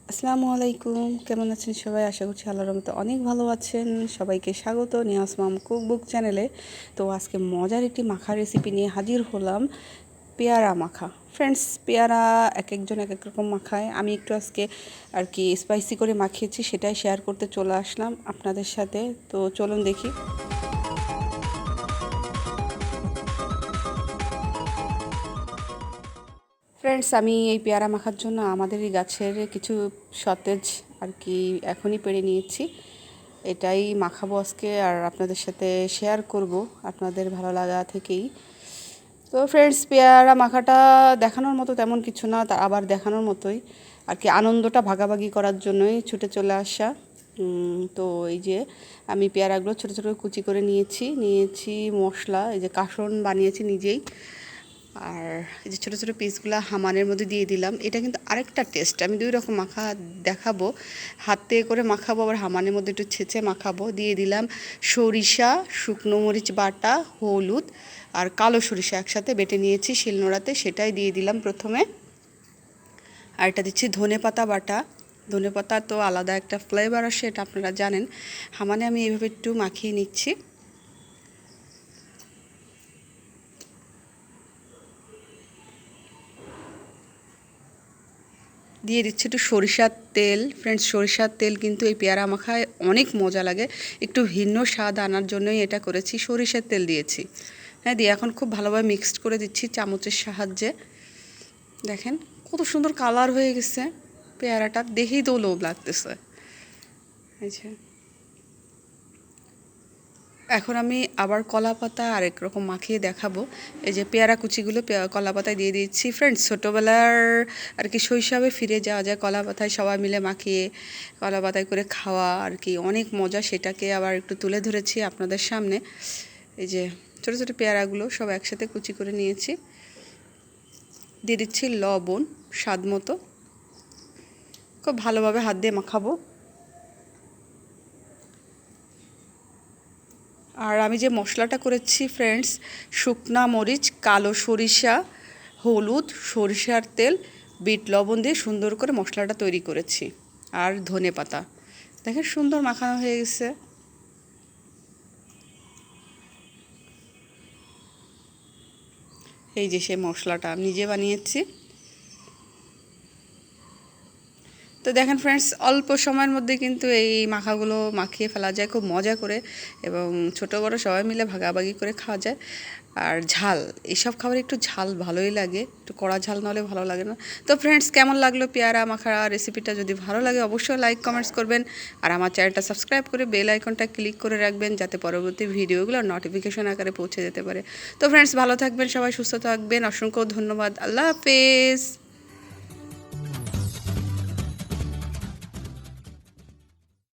আসসালামু আলাইকুম, কেমন আছেন সবাই? আশা করছি আল্লাহর রহমতে অনেক ভালো আছেন। সবাইকে স্বাগত নিয়াজ মাম কুকবুক চ্যানেলে। তো আজকে মজার একটি মাখা রেসিপি নিয়ে হাজির হলাম, পেয়ারা মাখা। ফ্রেন্ডস, পেয়ারা এক একজন এক এক রকম মাখায়। আমি একটু আজকে আর কি স্পাইসি করে মাখিয়েছি, সেটাই শেয়ার করতে চলে আসলাম আপনাদের সাথে। তো চলুন দেখি। ফ্রেন্ডস, আমি এই পেয়ারা মাখার জন্য আমাদেরই গাছের কিছু সতেজ আর কি এখনই পেড়ে নিয়েছি। এটাই মাখাবো আজকে আর আপনাদের সাথে শেয়ার করব আপনাদের ভালো লাগা থেকেই। তো ফ্রেন্ডস, পেয়ারা মাখাটা দেখানোর মতো তেমন কিছু না, তা আবার দেখানোর মতোই আর কি, আনন্দটা ভাগাভাগি করার জন্যই ছুটে চলে আসা। তো এই যে আমি পেয়ারাগুলো ছোটো ছোটো কুচি করে নিয়েছি মশলা, এই যে কাসন বানিয়েছি নিজেই। আর এই যে ছোটো ছোটো পিসগুলো হামানের মধ্যে দিয়ে দিলাম। এটা কিন্তু আরেকটা টেস্ট, আমি দুই রকম মাখা দেখাবো। হাতে করে মাখাবো, আবার হামানের মধ্যে একটু ছেঁচে মাখাবো। দিয়ে দিলাম সরিষা, শুকনো মরিচ বাটা, হলুদ আর কালো সরিষা একসাথে বেটে নিয়েছি শিলনোড়াতে, সেটাই দিয়ে দিলাম প্রথমে। আর এটা দিচ্ছি ধনেপাতা বাটা। ধনেপাতা তো আলাদা একটা ফ্লেভার আসে, এটা আপনারা জানেন। হামানে আমি এইভাবে একটু মাখিয়ে নিচ্ছি। দিয়ে দিচ্ছি একটু সরিষার তেল। ফ্রেন্ডস, সরিষার তেল কিন্তু এই পেয়ারা মাখায় অনেক মজা লাগে। একটু ভিন্ন স্বাদ আনার জন্যই এটা করেছি, সরিষার তেল দিয়েছি। হ্যাঁ, দিয়ে এখন খুব ভালোভাবে মিক্সড করে দিচ্ছি চামচের সাহায্যে। দেখেন কত সুন্দর কালার হয়ে গেছে পেয়ারাটা, দেখেই তো লোভ লাগতেছে। আচ্ছা, এখন আমি আবার কলা পাতা আরেক রকম মাখিয়ে দেখাবো। এই যে পেয়ারা কুচিগুলো কলা পাতায় দিয়ে দিচ্ছি। ফ্রেন্ডস, ছোটোবেলার আর কি শৈশবে ফিরে যাওয়া যায়, কলা পাতায় সবাই মিলে মাখিয়ে কলা পাতায় করে খাওয়া আর কি অনেক মজা। সেটাকে আবার একটু তুলে ধরেছি আপনাদের সামনে। এই যে ছোটো ছোটো পেয়ারাগুলো সব একসাথে কুচি করে নিয়েছি। দিয়ে দিচ্ছি লবণ স্বাদ মতো। খুব ভালোভাবে হাত দিয়ে মাখাবো। আর আমি যে মশলাটা করেছি ফ্রেন্ডস, শুকনা মরিচ, কালো সরিষা, হলুদ, সরিষার তেল, বিট লবণ দিয়ে সুন্দর করে মশলাটা তৈরি করেছি। আর ধনে পাতা, দেখেন সুন্দর মাখানো হয়ে গেছে। এই যে সেই মশলাটা আমি নিজে বানিয়েছি। তো দেখেন ফ্রেন্ডস, অল্প সময়ের মধ্যে কিন্তু এই মাখাগুলো মাখিয়ে ফেলা যায় খুব মজা করে, এবং ছোটো বড়ো সবাই মিলে ভাগাভাগি করে খাওয়া যায়। আর ঝাল, এইসব খাবার একটু ঝাল ভালোই লাগে, একটু কড়া ঝাল না হলে ভালো লাগে না। তো ফ্রেন্ডস, কেমন লাগলো পেয়ারা মাখা রেসিপিটা? যদি ভালো লাগে অবশ্যই লাইক কমেন্টস করবেন, আর আমার চ্যানেলটা সাবস্ক্রাইব করে বেল আইকনটা ক্লিক করে রাখবেন, যাতে পরবর্তী ভিডিওগুলো নোটিফিকেশন আকারে পৌঁছে যেতে পারে। তো ফ্রেন্ডস, ভালো থাকবেন সবাই, সুস্থ থাকবেন। অসংখ্য ধন্যবাদ। আল্লাহ হাফেজ।